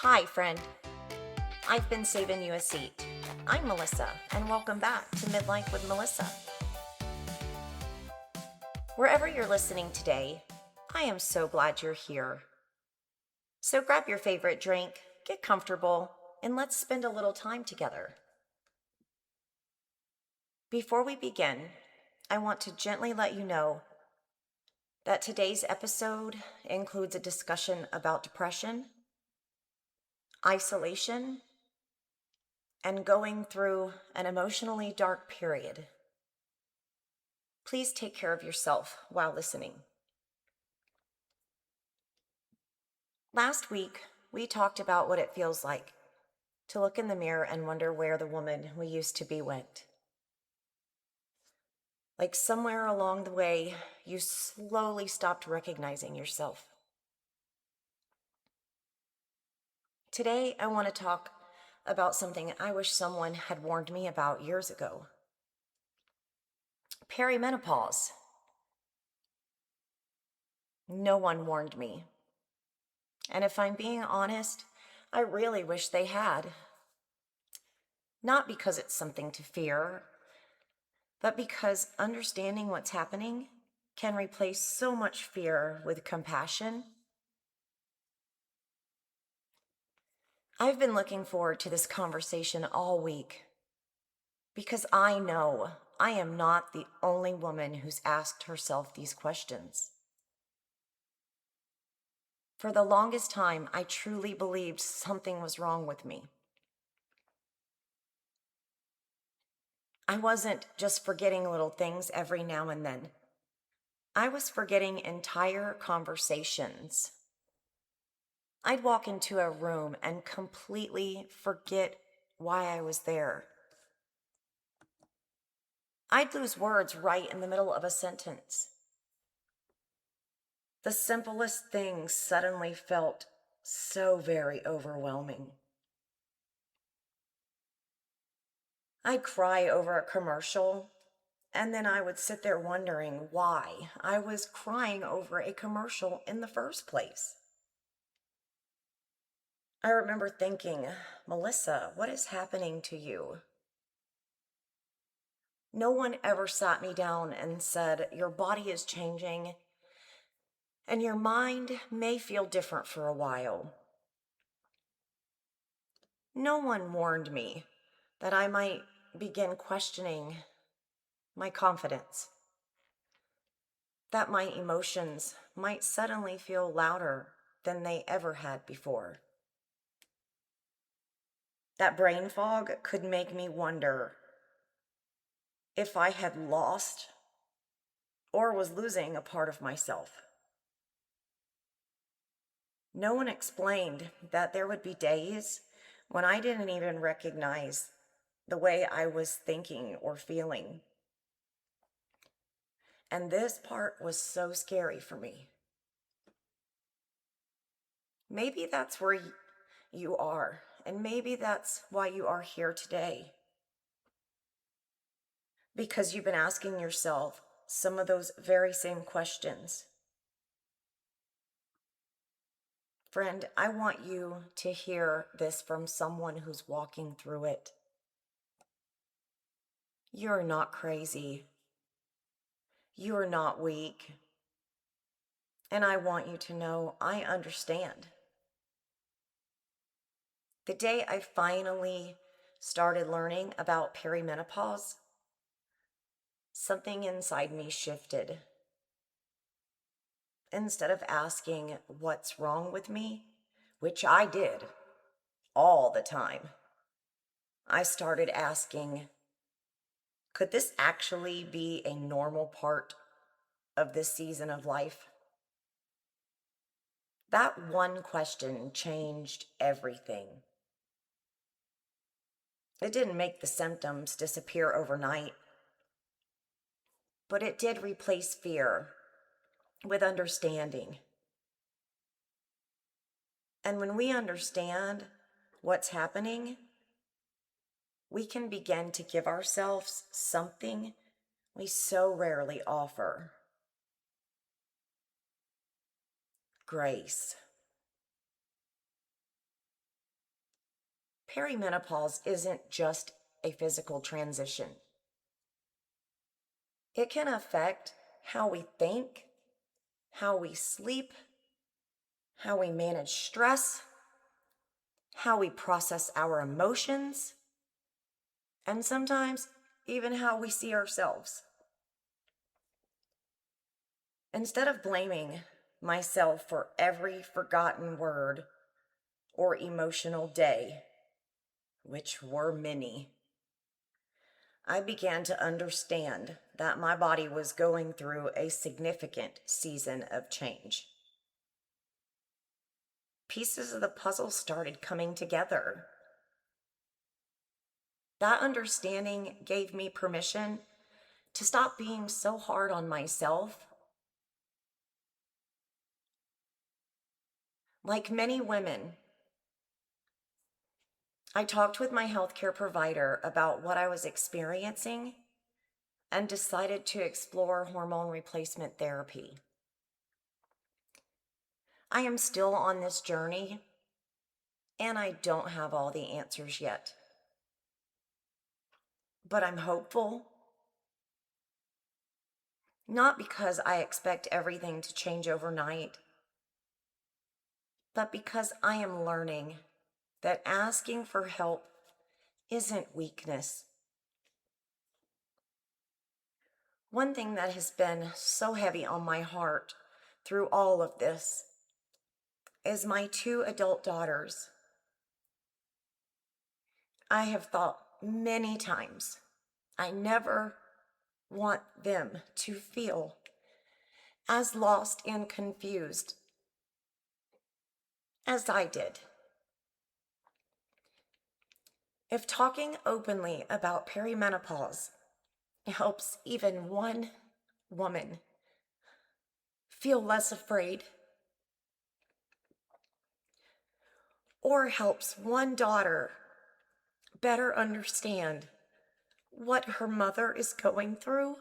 Hi, friend. I've been saving you a seat. I'm Melissa, and welcome back to Midlife with Melissa. Wherever you're listening today, I am so glad you're here. So grab your favorite drink, get comfortable, and let's spend a little time together. Before we begin, I want to gently let you know that today's episode includes a discussion about depression, isolation, and going through an emotionally dark period. Please take care of yourself while listening. Last week, we talked about what it feels like to look in the mirror and wonder where the woman we used to be went. Like somewhere along the way, you slowly stopped recognizing yourself. Today, I want to talk about something I wish someone had warned me about years ago. Perimenopause. No one warned me. And if I'm being honest, I really wish they had. Not because it's something to fear, but because understanding what's happening can replace so much fear with compassion. I've been looking forward to this conversation all week because I know I am not the only woman who's asked herself these questions. For the longest time, I truly believed something was wrong with me. I wasn't just forgetting little things every now and then. I was forgetting entire conversations. I'd walk into a room and completely forget why I was there. I'd lose words right in the middle of a sentence. The simplest things suddenly felt so very overwhelming. I'd cry over a commercial, and then I would sit there wondering why I was crying over a commercial in the first place. I remember thinking, Melissa, what is happening to you? No one ever sat me down and said, your body is changing and your mind may feel different for a while. No one warned me that I might begin questioning my confidence, that my emotions might suddenly feel louder than they ever had before. That brain fog could make me wonder if I had lost or was losing a part of myself. No one explained that there would be days when I didn't even recognize the way I was thinking or feeling. And this part was so scary for me. Maybe that's where you are, and maybe that's why you are here today. Because you've been asking yourself some of those very same questions. Friend, I want you to hear this from someone who's walking through it. You're not crazy. You're not weak. And I want you to know I understand. The day I finally started learning about perimenopause, something inside me shifted. Instead of asking what's wrong with me, which I did all the time, I started asking, could this actually be a normal part of this season of life? That one question changed everything. It didn't make the symptoms disappear overnight, but it did replace fear with understanding. And when we understand what's happening, we can begin to give ourselves something we so rarely offer: grace. Perimenopause isn't just a physical transition. It can affect how we think, how we sleep, how we manage stress, how we process our emotions, and sometimes even how we see ourselves. Instead of blaming myself for every forgotten word or emotional day, which were many, I began to understand that my body was going through a significant season of change. Pieces of the puzzle started coming together. That understanding gave me permission to stop being so hard on myself. Like many women, I talked with my healthcare provider about what I was experiencing and decided to explore hormone replacement therapy. I am still on this journey, and I don't have all the answers yet. But I'm hopeful, not because I expect everything to change overnight, but because I am learning that asking for help isn't weakness. One thing that has been so heavy on my heart through all of this is my 2 adult daughters. I have thought many times, I never want them to feel as lost and confused as I did. If talking openly about perimenopause helps even one woman feel less afraid, or helps one daughter better understand what her mother is going through,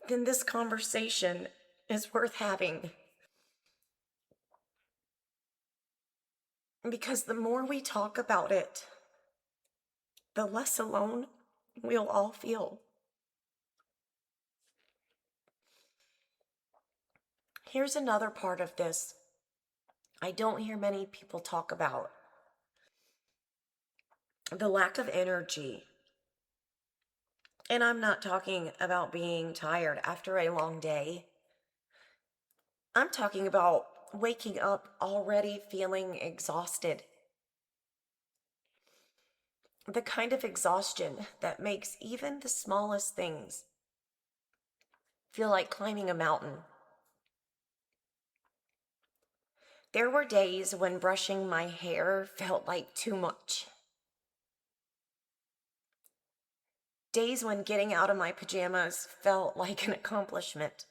then this conversation is worth having. Because the more we talk about it, the less alone we'll all feel. Here's another part of this I don't hear many people talk about: the lack of energy. And I'm not talking about being tired after a long day. I'm talking about waking up already feeling exhausted. The kind of exhaustion that makes even the smallest things feel like climbing a mountain. There were days when brushing my hair felt like too much. Days when getting out of my pajamas felt like an accomplishment.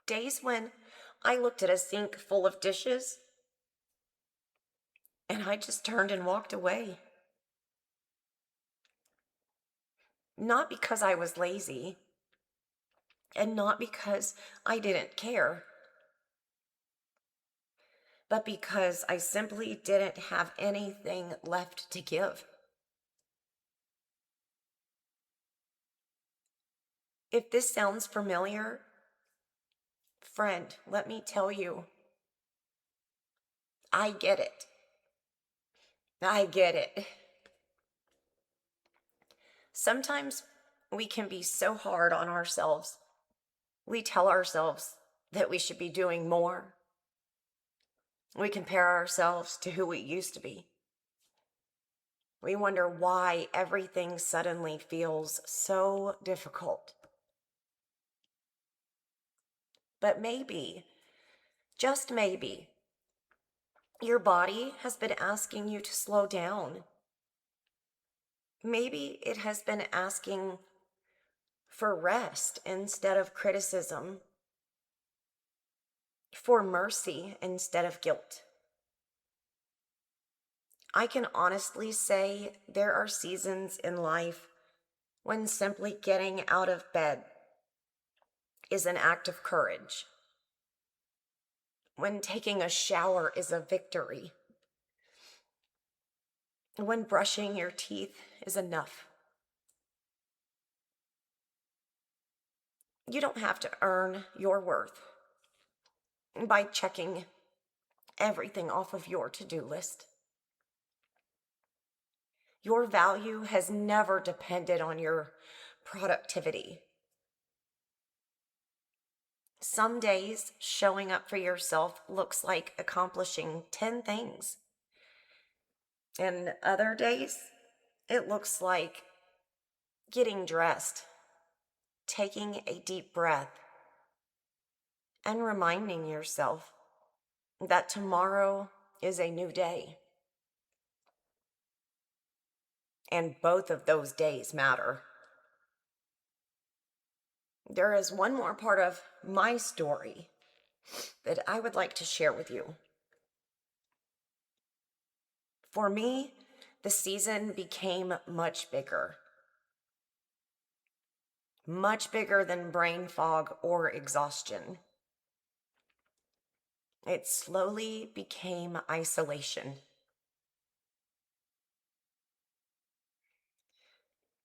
Days when I looked at a sink full of dishes and I just turned and walked away. Not because I was lazy, and not because I didn't care, but because I simply didn't have anything left to give. If this sounds familiar, friend, let me tell you, I get it. I get it. Sometimes we can be so hard on ourselves. We tell ourselves that we should be doing more. We compare ourselves to who we used to be. We wonder why everything suddenly feels so difficult. But maybe, just maybe, your body has been asking you to slow down. Maybe it has been asking for rest instead of criticism, for mercy instead of guilt. I can honestly say there are seasons in life when simply getting out of bed is an act of courage. when taking a shower is a victory, when brushing your teeth is enough. You don't have to earn your worth by checking everything off of your to-do list. Your value has never depended on your productivity. Some days, showing up for yourself looks like accomplishing 10 things. And other days, it looks like getting dressed, taking a deep breath, and reminding yourself that tomorrow is a new day. And both of those days matter. There is one more part of my story that I would like to share with you. For me, the season became much bigger than brain fog or exhaustion. It slowly became isolation.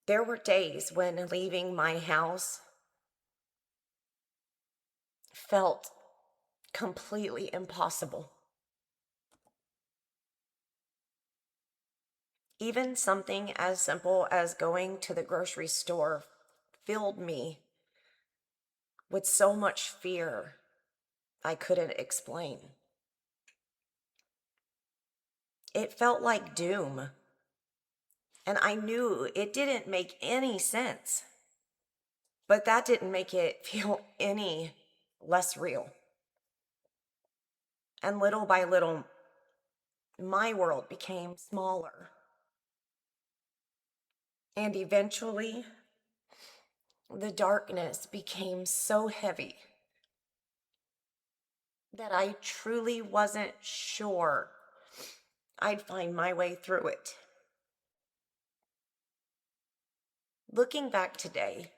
There were days when leaving my house felt completely impossible. Even something as simple as going to the grocery store filled me with so much fear I couldn't explain. It felt like doom, and I knew it didn't make any sense, but that didn't make it feel any less real. And little by little, my world became smaller. And eventually, the darkness became so heavy that I truly wasn't sure I'd find my way through it. Looking back today,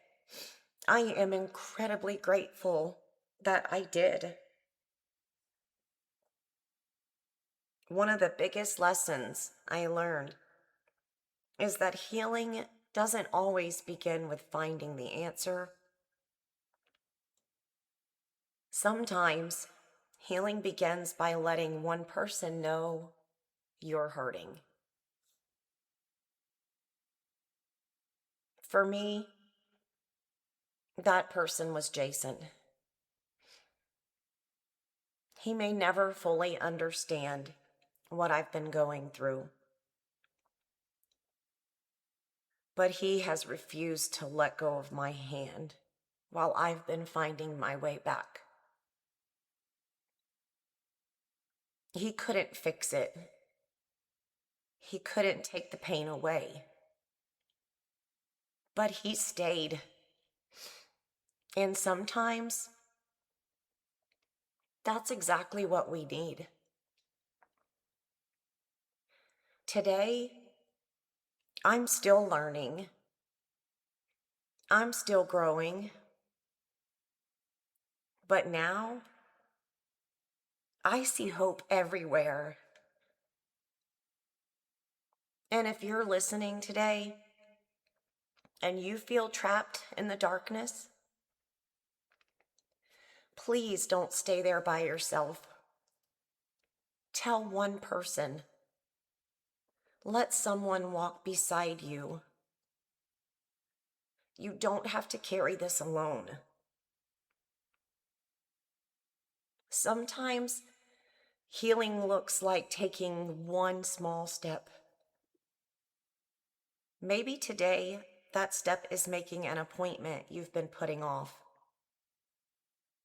I am incredibly grateful that I did. One of the biggest lessons I learned is that healing doesn't always begin with finding the answer. Sometimes healing begins by letting one person know you're hurting. For me, that person was Jason. He may never fully understand what I've been going through, but he has refused to let go of my hand while I've been finding my way back. He couldn't fix it. He couldn't take the pain away. But he stayed. And sometimes that's exactly what we need. Today, I'm still learning. I'm still growing. But now, I see hope everywhere. And if you're listening today and you feel trapped in the darkness, please don't stay there by yourself. Tell one person. Let someone walk beside you. You don't have to carry this alone. Sometimes healing looks like taking one small step. Maybe today that step is making an appointment you've been putting off.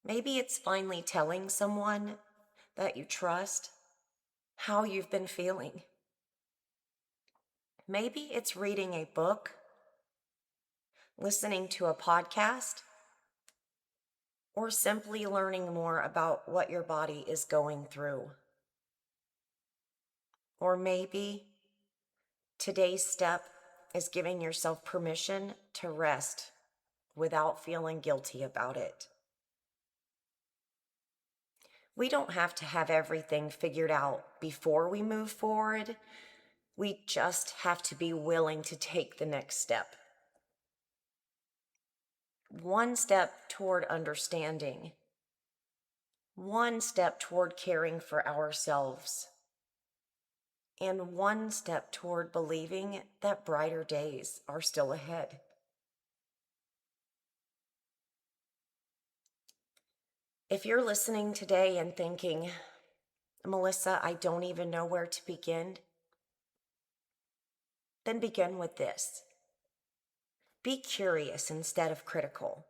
Maybe it's finally telling someone that you trust how you've been feeling. Maybe it's reading a book, listening to a podcast, or simply learning more about what your body is going through. Or maybe today's step is giving yourself permission to rest without feeling guilty about it. We don't have to have everything figured out before we move forward. We just have to be willing to take the next step. One step toward understanding. One step toward caring for ourselves. And one step toward believing that brighter days are still ahead. If you're listening today and thinking, Melissa, I don't even know where to begin, then begin with this. Be curious instead of critical.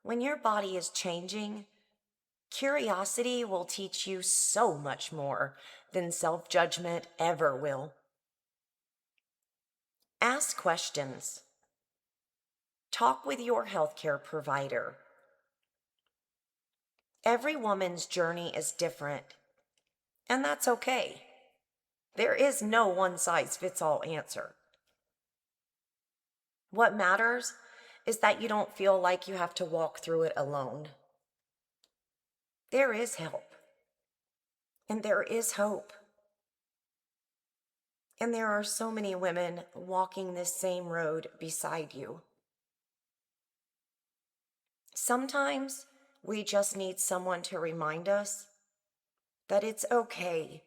When your body is changing, curiosity will teach you so much more than self-judgment ever will. Ask questions. Talk with your healthcare provider. Every woman's journey is different, and that's okay. There is no one-size-fits-all answer. What matters is that you don't feel like you have to walk through it alone. There is help, and there is hope. And there are so many women walking this same road beside you. Sometimes we just need someone to remind us that it's okay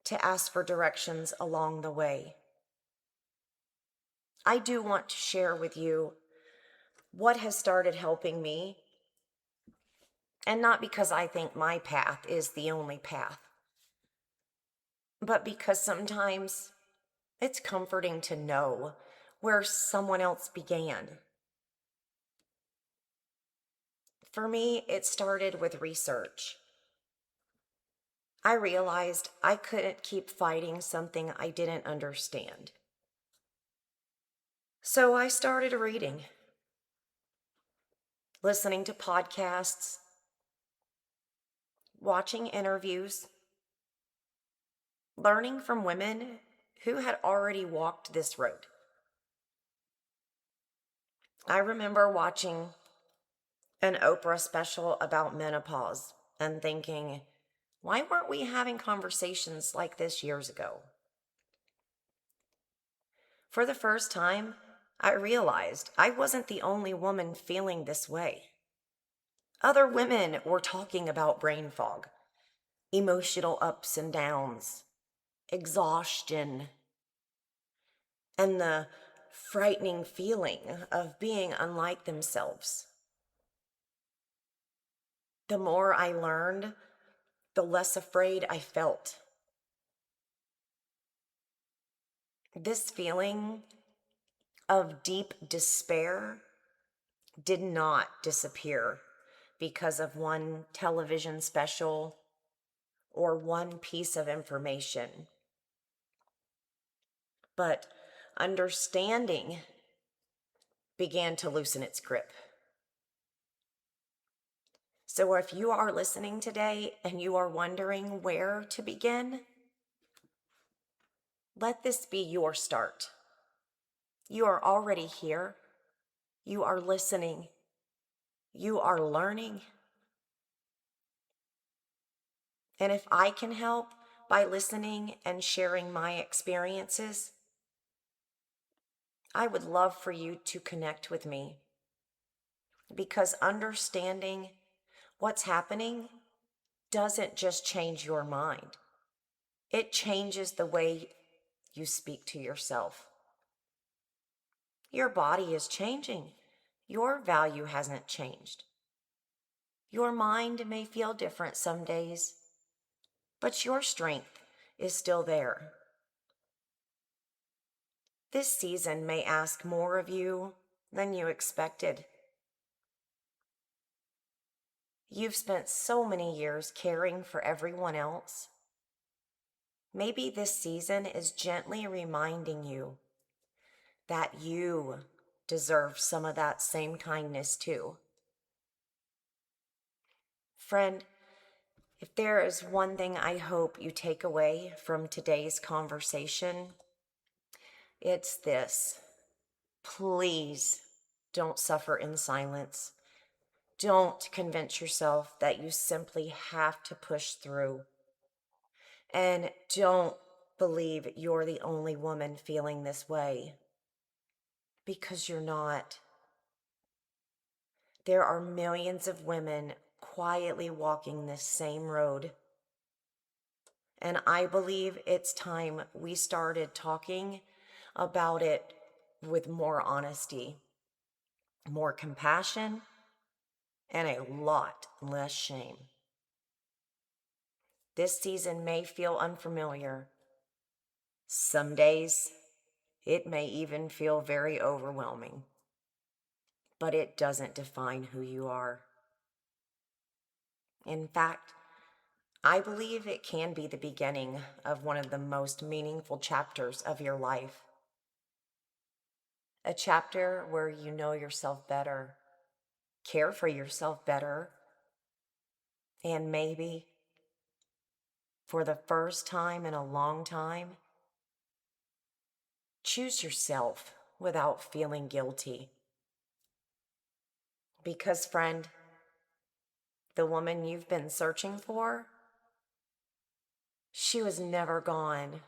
to ask for directions along the way. I do want to share with you what has started helping me, and not because I think my path is the only path, but because sometimes it's comforting to know where someone else began. For me, it started with research. I realized I couldn't keep fighting something I didn't understand. So I started reading, listening to podcasts, watching interviews, learning from women who had already walked this road. I remember watching an Oprah special about menopause and thinking, why weren't we having conversations like this years ago? For the first time, I realized I wasn't the only woman feeling this way. Other women were talking about brain fog, emotional ups and downs, exhaustion, and the frightening feeling of being unlike themselves. The more I learned, the less afraid I felt. This feeling of deep despair did not disappear because of one television special or one piece of information. But understanding began to loosen its grip. So if you are listening today and you are wondering where to begin, let this be your start. You are already here. You are listening. You are learning. And if I can help by listening and sharing my experiences, I would love for you to connect with me, because understanding what's happening doesn't just change your mind. It changes the way you speak to yourself. Your body is changing. Your value hasn't changed. Your mind may feel different some days, but your strength is still there. This season may ask more of you than you expected. You've spent so many years caring for everyone else. Maybe this season is gently reminding you that you deserve some of that same kindness too. Friend, if there is one thing I hope you take away from today's conversation, it's this. Please don't suffer in silence. Don't convince yourself that you simply have to push through. And don't believe you're the only woman feeling this way, because you're not. There are millions of women quietly walking this same road. And I believe it's time we started talking about it with more honesty, more compassion, and a lot less shame. This season may feel unfamiliar. Some days, it may even feel very overwhelming. But it doesn't define who you are. In fact, I believe it can be the beginning of one of the most meaningful chapters of your life. A chapter where you know yourself better, care for yourself better, and maybe, for the first time in a long time, choose yourself without feeling guilty. Because, friend, the woman you've been searching for, she was never gone.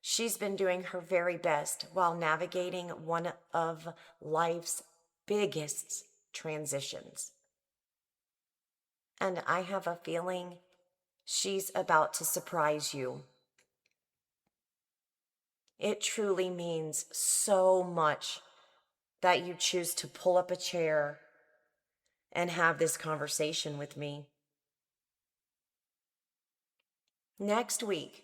She's been doing her very best while navigating one of life's biggest transitions. And I have a feeling she's about to surprise you. It truly means so much that you choose to pull up a chair and have this conversation with me. Next week,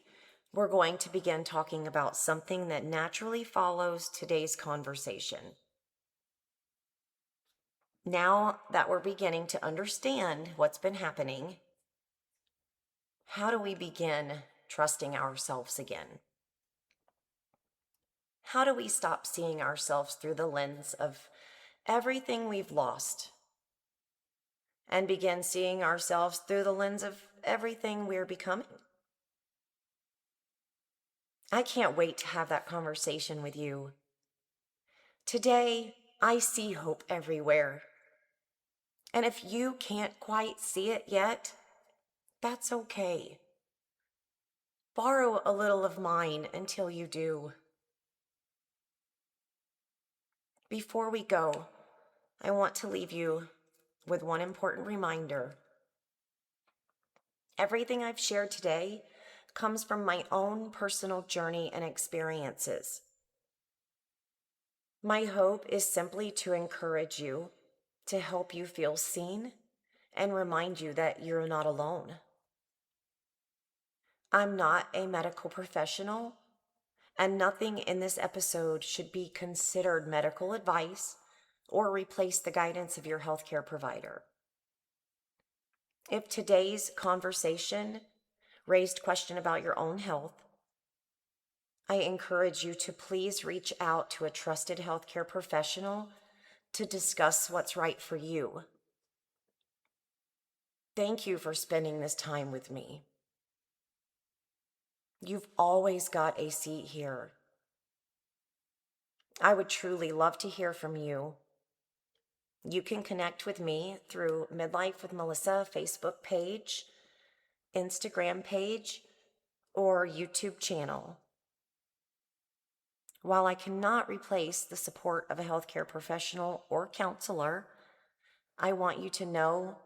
we're going to begin talking about something that naturally follows today's conversation. Now that we're beginning to understand what's been happening, how do we begin trusting ourselves again? How do we stop seeing ourselves through the lens of everything we've lost and begin seeing ourselves through the lens of everything we're becoming? I can't wait to have that conversation with you. Today, I see hope everywhere. And if you can't quite see it yet, that's okay. Borrow a little of mine until you do. Before we go, I want to leave you with one important reminder. Everything I've shared today comes from my own personal journey and experiences. My hope is simply to encourage you, to help you feel seen, and remind you that you're not alone. I'm not a medical professional, and nothing in this episode should be considered medical advice or replace the guidance of your healthcare provider. If today's conversation raised question about your own health, I encourage you to please reach out to a trusted healthcare professional to discuss what's right for you. Thank you for spending this time with me. You've always got a seat here. I would truly love to hear from you. You can connect with me through Midlife with Melissa Facebook page, Instagram page, or YouTube channel. While I cannot replace the support of a healthcare professional or counselor, I want you to know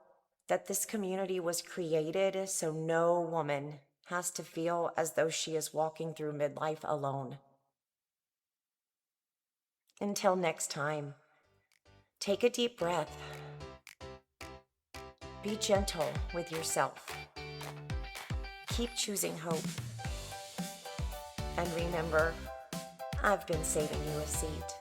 that this community was created so no woman has to feel as though she is walking through midlife alone. Until next time, take a deep breath. Be gentle with yourself. Keep choosing hope. And remember, I've been saving you a seat.